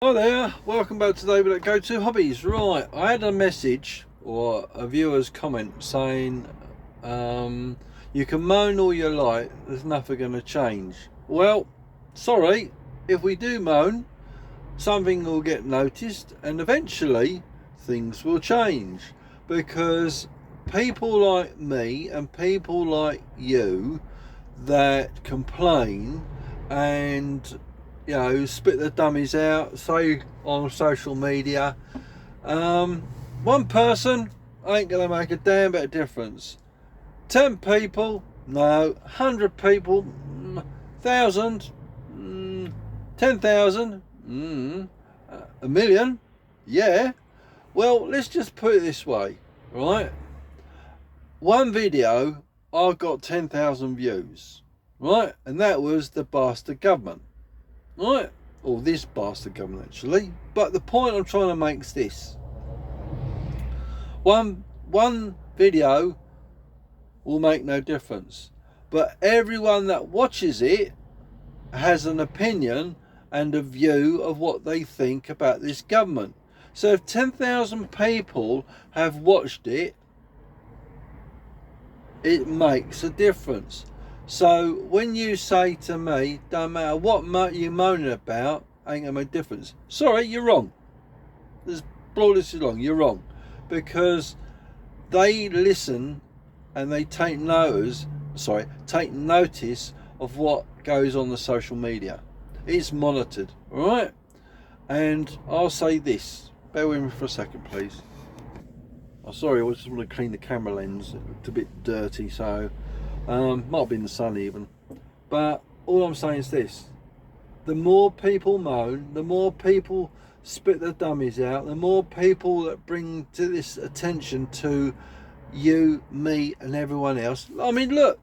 Hi there, welcome back to David at Go To Hobbies. Right, I had a message or a viewer's comment saying you can moan all you like, there's nothing going to change. Well, sorry, if we do moan, something will get noticed and eventually things will change, because people like me and people like you that complain and spit the dummies out, say on social media. One person ain't gonna make a damn bit of difference. 10 people, no. 100 people, 1,000, 10,000, a million, yeah. Well, let's just put it this way, right? One video, I got 10,000 views, right? And that was the bastard government. Right, or this bastard government actually. But the point I'm trying to make is this: one video will make no difference, but everyone that watches it has an opinion and a view of what they think about this government. So if 10,000 people have watched it, it makes a difference. So when you say to me, don't matter what you moaning about, ain't gonna make a difference. Sorry, you're wrong. This is wrong. You're wrong, because they listen and they take notice of what goes on the social media. It's monitored, all right? And I'll say this. Bear with me for a second, please. Oh, sorry, I just want to clean the camera lens. It looked a bit dirty, so. Might have been the sun even. But all I'm saying is this: the more people moan, the more people spit their dummies out, the more people that bring to this attention to you, me and everyone else. I mean, look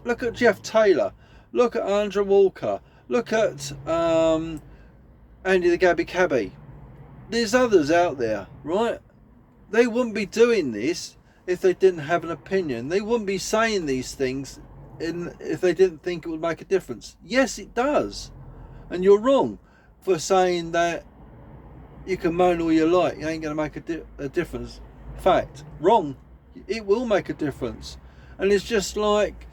at Jeff Taylor, look at Andrew Walker, look at Andy the Gabby Cabby. There's others out there, right? They wouldn't be doing this if they didn't have an opinion. They wouldn't be saying these things if they didn't think it would make a difference. Yes, it does. And you're wrong for saying that you can moan all you like, you ain't going to make a difference. Fact. Wrong. It will make a difference. And it's just like,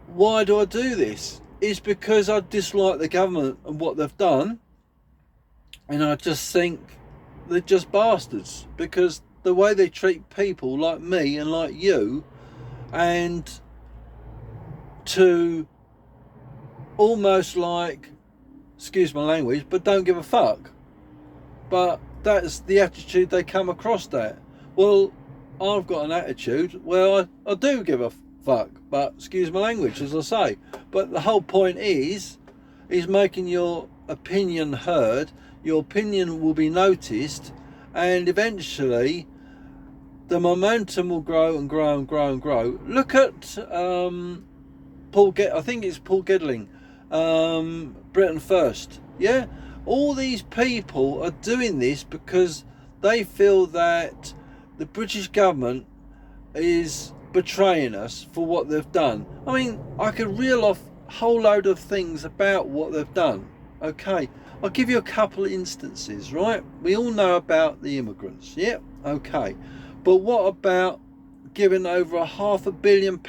why do I do this? It's because I dislike the government and what they've done. And I just think they're just bastards, because the way they treat people like me and like you, and to almost like, excuse my language, but don't give a fuck. But that's the attitude they come across at. Well, I've got an attitude where I do give a fuck, but excuse my language, as I say. But the whole point is making your opinion heard. Your opinion will be noticed, and eventually the momentum will grow and grow and grow and grow. Look at I think it's Paul Gedling, Britain First. Yeah, all these people are doing this because they feel that the British government is betraying us for what they've done. I mean, I could reel off a whole load of things about what they've done. Okay, I'll give you a couple of instances, right? We all know about the immigrants. Yeah, okay. But what about giving over £500 million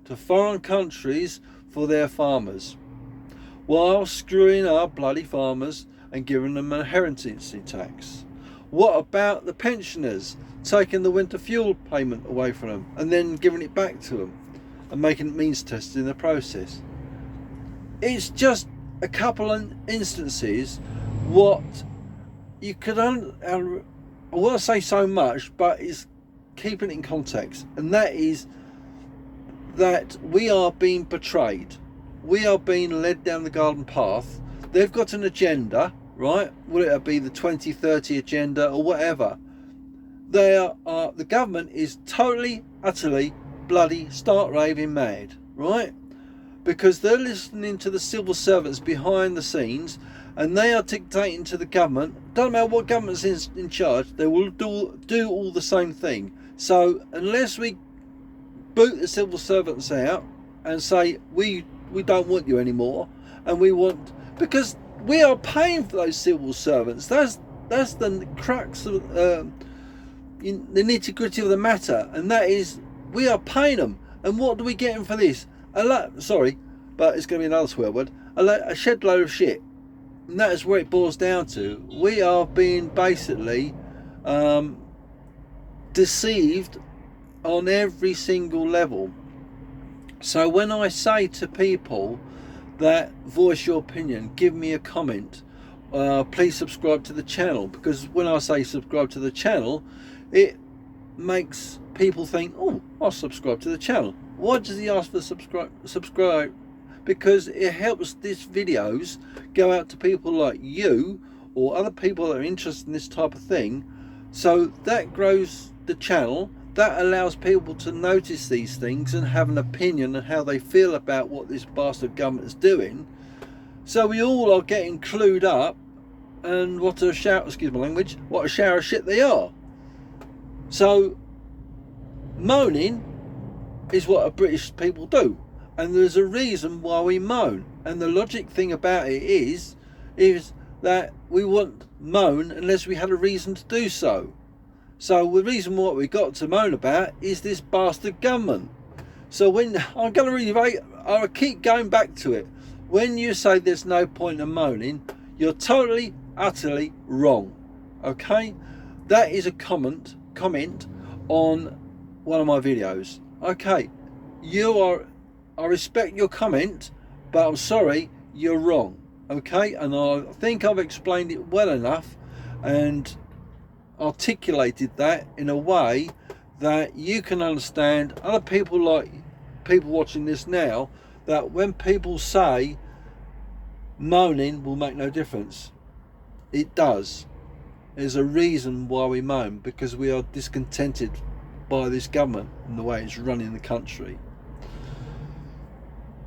to foreign countries for their farmers, while screwing our bloody farmers and giving them an inheritance tax? What about the pensioners, taking the winter fuel payment away from them and then giving it back to them and making it means tested in the process? It's just a couple of instances. What you could I want to say so much, but it's keeping it in context, and that is that we are being betrayed. We are being led down the garden path. They've got an agenda, right? Will it be the 2030 agenda or whatever? The government is totally, utterly, bloody, start raving mad, right? Because they're listening to the civil servants behind the scenes, and they are dictating to the government. Doesn't matter what government's in charge, they will do all the same thing. So unless we boot the civil servants out and say we don't want you anymore, and we want, because we are paying for those civil servants. That's the crux of the nitty-gritty of the matter, and that is we are paying them. And what do we get for this? Sorry, but it's going to be another swear word. A shed load of shit. And that is where it boils down to. We are being basically deceived on every single level. So when I say to people that voice your opinion, give me a comment, please subscribe to the channel, because when I say subscribe to the channel, it makes people think, oh, I'll subscribe to the channel. Why does he ask for subscribe? Because it helps these videos go out to people like you or other people that are interested in this type of thing. So that grows the channel. That allows people to notice these things and have an opinion on how they feel about what this bastard government is doing. So we all are getting clued up, and what a shower, excuse my language, what a shower of shit they are. So moaning is what British people do, and there's a reason why we moan. And the logic thing about it is that we won't moan unless we had a reason to do so. So the reason what we got to moan about is this bastard government. So when I'm going to reiterate, I'll keep going back to it. When you say there's no point in moaning, you're totally, utterly wrong. Okay? That is a comment on one of my videos. Okay, I respect your comment, but I'm sorry, you're wrong. Okay? And I think I've explained it well enough and articulated that in a way that you can understand. Other people, like people watching this now, that when people say moaning will make no difference, it does. There's a reason why we moan, because we are discontented by this government and the way it's running the country.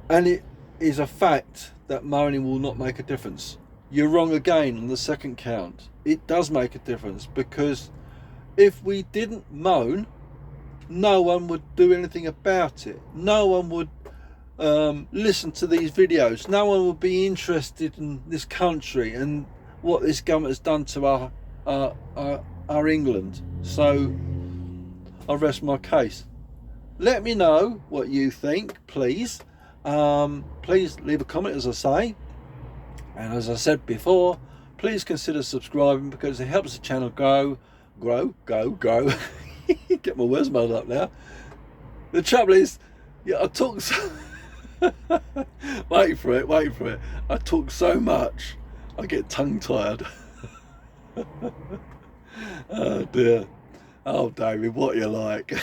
And it is a fact that moaning will not make a difference. You're wrong again on the second count. It does make a difference, because if we didn't moan, no one would do anything about it. No one would listen to these videos. No one would be interested in this country and what this government has done to our England. So I rest my case. Let me know what you think, please. Please leave a comment, as I say. And as I said before, please consider subscribing, because it helps the channel grow. Get my words muddled up now. The trouble is, I talk so wait for it. I talk so much, I get tongue tired. Oh dear. Oh David, what you like?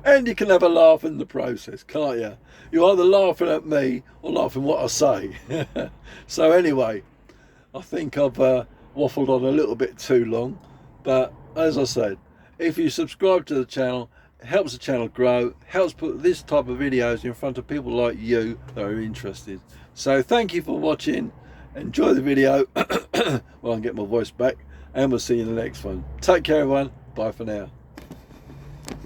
And you can have a laugh in the process, can't you? You're either laughing at me or laughing what I say. So anyway, I think I've waffled on a little bit too long, but as I said, if you subscribe to the channel, it helps the channel grow, helps put this type of videos in front of people like you that are interested. So thank you for watching. Enjoy the video while I get my voice back, and we'll see you in the next one. Take care everyone. Bye for now.